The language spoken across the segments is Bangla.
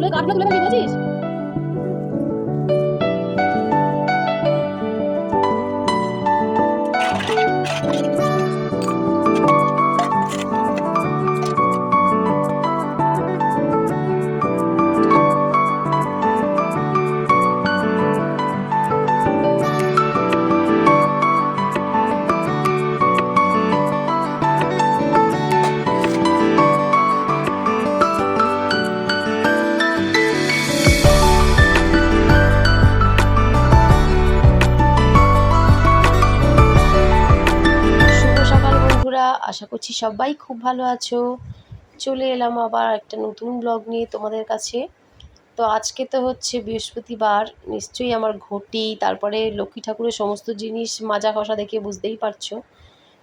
চুলের কাঠগুলো তুলে ফেলবি বুঝিস। আশা করছি সবাই খুব ভালো আছো। চলে এলাম আবার একটা নতুন ব্লগ নিয়ে তোমাদের কাছে। তো আজকে তো হচ্ছে বৃহস্পতিবার, নিশ্চয়ই আমার ঘটি তারপরে লক্ষ্মী ঠাকুরের সমস্ত জিনিস মাজা ঘষা দেখে বুঝতেই পারছো।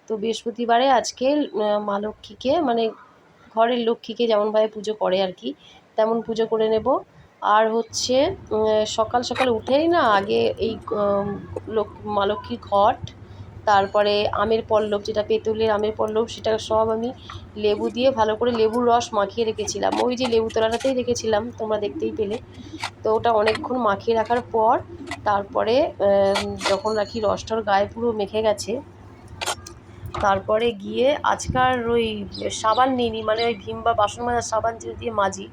তো বৃহস্পতিবারে আজকে মা লক্ষ্মীকে মানে ঘরের লক্ষ্মীকে যেমনভাবে পুজো করে আর কি তেমন পুজো করে নেব। আর হচ্ছে সকাল সকাল উঠেই না আগে এই মা লক্ষ্মীর ঘট, তারপরে আমের পল্লব, যেটা পেতলের আমের পল্লব, সেটা সব আমি লেবু দিয়ে ভালো করে লেবুর রস মাখিয়ে রেখেছিলাম। ওই যে লেবু তলাটাতেই রেখেছিলাম, তোমরা দেখতেই পেলে। তো ওটা অনেকক্ষণ মাখিয়ে রাখার পর তারপরে যখন রাখি রসটার গায়ে পুরো মেখে গেছে, তারপরে গিয়ে আজকাল ওই সাবান নিইনি, মানে ওই ভীম বা বাসন মাজার সাবান যে দিয়ে মাজি,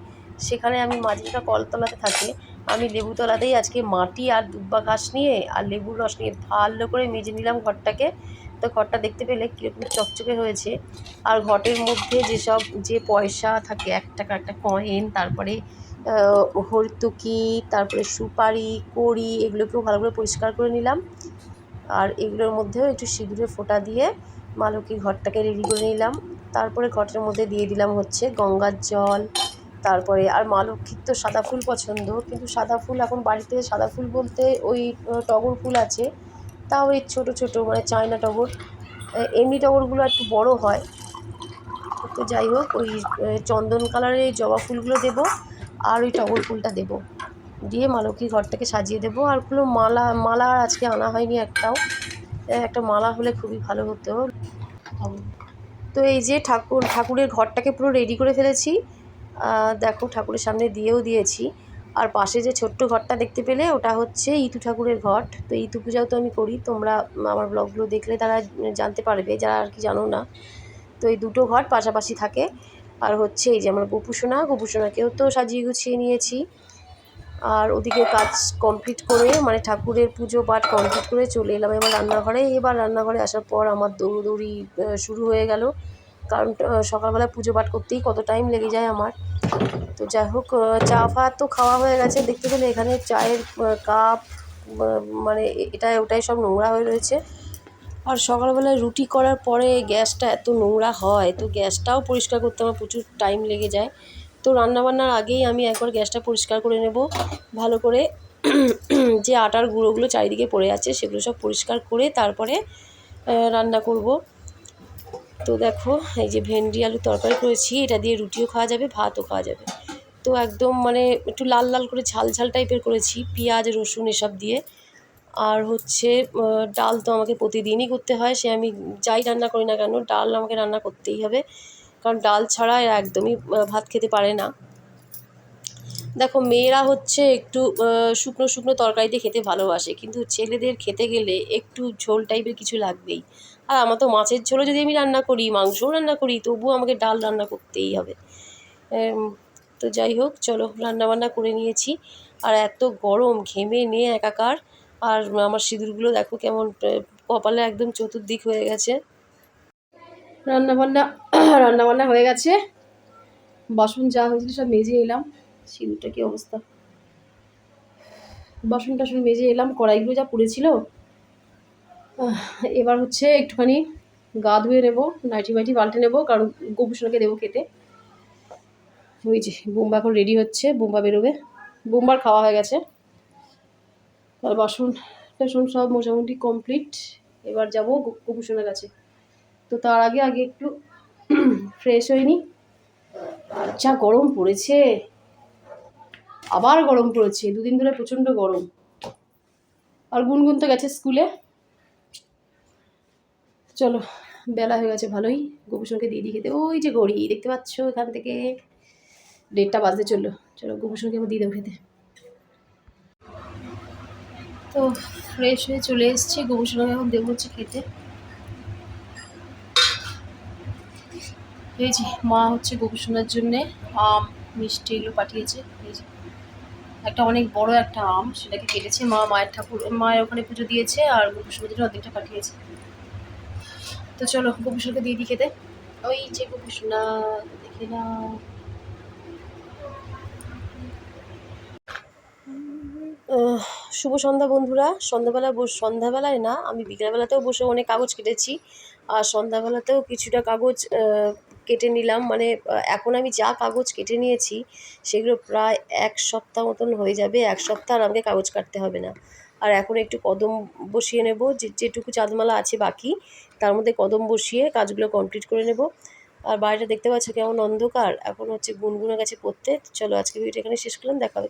সেখানে আমি মাজিটা কলতলাতে থাকে, আমি লেবুতলাতেই আজকে মাটি আর দুব্বা ঘাস নিয়ে আর লেবুর রস নিয়ে ভালো করে মেজে নিলাম ঘরটাকে। তো ঘরটা দেখতে পেলে কীরকম চকচকে হয়েছে। আর ঘটের মধ্যে যেসব যে পয়সা থাকে, 1 টাকা একটা কয়েন, তারপরে হরতুকি, তারপরে সুপারি, কড়ি, এগুলোকেও ভালো করে পরিষ্কার করে নিলাম। আর এগুলোর মধ্যেও একটু সিঁদুরের ফোঁটা দিয়ে মা লক্ষ্মীর ঘরটাকে রেডি করে নিলাম। তারপরে ঘটের মধ্যে দিয়ে দিলাম হচ্ছে গঙ্গার জল। তারপরে আর মা লক্ষ্মীর তো সাদা ফুল পছন্দ, কিন্তু সাদা ফুল এখন বাড়িতে, সাদা ফুল বলতে ওই টগর ফুল আছে, তাও ওই ছোটো ছোটো মানে চায়না টগর, এমনি টগরগুলো একটু বড় হয়। তো যাই হোক, ওই চন্দন কালারের জবা ফুলগুলো দেবো আর ওই টগর ফুলটা দেবো, দিয়ে মা লক্ষ্মীর ঘরটাকে সাজিয়ে দেবো। আর কোনো মালা আজকে আনা হয়নি একটাও, একটা মালা হলে খুবই ভালো হতো। তো এই যে ঠাকুরের ঘরটাকে পুরো রেডি করে ফেলেছি, দেখো ঠাকুরের সামনে দিয়েও দিয়েছি। আর পাশে যে ছোট্ট ঘরটা দেখতে পেলে, ওটা হচ্ছে ইতু ঠাকুরের ঘট। তো ইতু পূজাও তো আমি করি, তোমরা আমার ব্লগগুলো দেখলে তারা জানতে পারবে, যারা আর কি জানো না। তো এই দুটো ঘট পাশাপাশি থাকে। আর হচ্ছে এই যে আমার গোপুসোনাকেও তো সাজিয়ে গুছিয়ে নিয়েছি। আর ওদিকে কাজ কমপ্লিট করে, মানে ঠাকুরের পুজো পাঠ কমপ্লিট করে চলে এলাম এবার রান্নাঘরে। এবার রান্নাঘরে আসার পর আমার দৌড়দৌড়ি শুরু হয়ে গেল, কারণ সকালবেলা পুজো পাঠ করতেই কত টাইম লেগে যায় আমার। তো যাই হোক, চা ফা তো খাওয়া হয়ে গেছে, দেখতে পেলে এখানে চায়ের কাপ মানে এটাই ওটাই সব নোংরা হয়ে রয়েছে। আর সকালবেলায় রুটি করার পরে গ্যাসটা এত নোংরা হয়, তো গ্যাসটাও পরিষ্কার করতে আমার প্রচুর টাইম লেগে যায়। তো রান্নাবান্নার আগেই আমি একবার গ্যাসটা পরিষ্কার করে নেব ভালো করে। যে আটার গুঁড়োগুলো চারিদিকে পড়ে আছে সেগুলো সব পরিষ্কার করে তারপরে রান্না করব। তো দেখো, এই যে ভেন্ডি আলু তরকারি করেছি, এটা দিয়ে রুটিও খাওয়া যাবে, ভাতও খাওয়া যাবে। তো একদম মানে একটু লাল লাল করে ঝাল ঝাল টাইপের করেছি, পেঁয়াজ রসুন এসব দিয়ে। আর হচ্ছে ডাল তো আমাকে প্রতিদিনই করতে হয়, সে আমি যাই রান্না করি না কেন, ডাল আমাকে রান্না করতেই হবে, কারণ ডাল ছাড়া এরা একদমই ভাত খেতে পারে না। দেখো, মেয়েরা হচ্ছে একটু শুকনো শুকনো তরকারি দিয়ে খেতে ভালোবাসে, কিন্তু ছেলেদের খেতে গেলে একটু ঝোল টাইপের কিছু লাগবেই। আর আমার তো মাছের ঝোলও যদি আমি রান্না করি, মাংসও রান্না করি, তবুও আমাকে ডাল রান্না করতেই হবে। তো যাই হোক, চলো রান্নাবান্না করে নিয়েছি। আর এত গরম, ঘেমে নিয়ে একাকার। আর আমার সিঁদুরগুলো দেখো কেমন কপালে একদম চতুর্দিক হয়ে গেছে। রান্নাবান্না রান্নাবান্না হয়ে গেছে, বাসন যা হয়েছিল সব মেজে এলাম। সিঁদুরটা কী অবস্থা, বাসন টাসন মেজে এলাম, কড়াইগুলো যা পুড়েছিল। এবার হচ্ছে একটুখানি গা ধুয়ে নেবো, নাইটি মাইটি পাল্টে নেবো, কারণ গোপুসোনাকে দেবো খেতে। ওই যে বোম্বা এখন রেডি হচ্ছে, বোম্বা বেরোবে, বোম্বার খাওয়া হয়ে গেছে। আর বাসন টাসন সব মোটামুটি কমপ্লিট। এবার যাবো গোপুসোনার কাছে। তো তার আগে একটু ফ্রেশ হয়নি। আর যা গরম পড়েছে, আবার গরম পড়েছে, 2 দিন ধরে প্রচণ্ড গরম। আর গুনগুন তো গেছে স্কুলে। চলো, বেলা হয়ে গেছে ভালোই, গোপুসোনাকে দিয়ে খেতে। ওই যে ঘড়ি দেখতে পাচ্ছ, এখান থেকে 1:30 বাজতে চললো। চলো গোপুসোনাকে আমি দিয়ে দেবো খেতে। তো ফ্রেশ হয়ে চলে এসেছি, গোপুসোনাকে এখন দেবো হচ্ছে খেতে। এই যে মা হচ্ছে গোপুসোনার জন্যে আম মিষ্টি এগুলো পাঠিয়েছে। এই যে একটা অনেক বড় একটা আম, সেটাকে কেটেছে মা, মায়ের ওখানে পুজো দিয়েছে, আর গোপুসোনার জন্য অর্ধেকটা পাঠিয়েছে। তো চলো গোপুসোনাকে দিয়ে দিই খেতে। ওই যে গোপুসোনা, দেখে নাও। শুভ সন্ধ্যা বন্ধুরা। সন্ধ্যাবেলায় না, আমি বিকেলবেলাতেও বসে অনেক কাগজ কেটেছি, আর সন্ধ্যাবেলাতেও কিছুটা কাগজ কেটে নিলাম। মানে এখন আমি যা কাগজ কেটে নিয়েছি সেগুলো প্রায় 1 সপ্তাহ মতন হয়ে যাবে। 1 সপ্তাহ আর আমাকে কাগজ কাটতে হবে না। আর এখন একটু কদম বসিয়ে নেব, যেটুকু চাঁদমালা আছে বাকি তার মধ্যে কদম বসিয়ে কাজগুলো কমপ্লিট করে নেব। আর বাইরেটা দেখতে পাচ্ছ কেমন অন্ধকার, এখন হচ্ছে গুনগুনে গেছে পড়তে। চলো আজকে ভিডিওটা এখানে শেষ করলাম, দেখা হবে।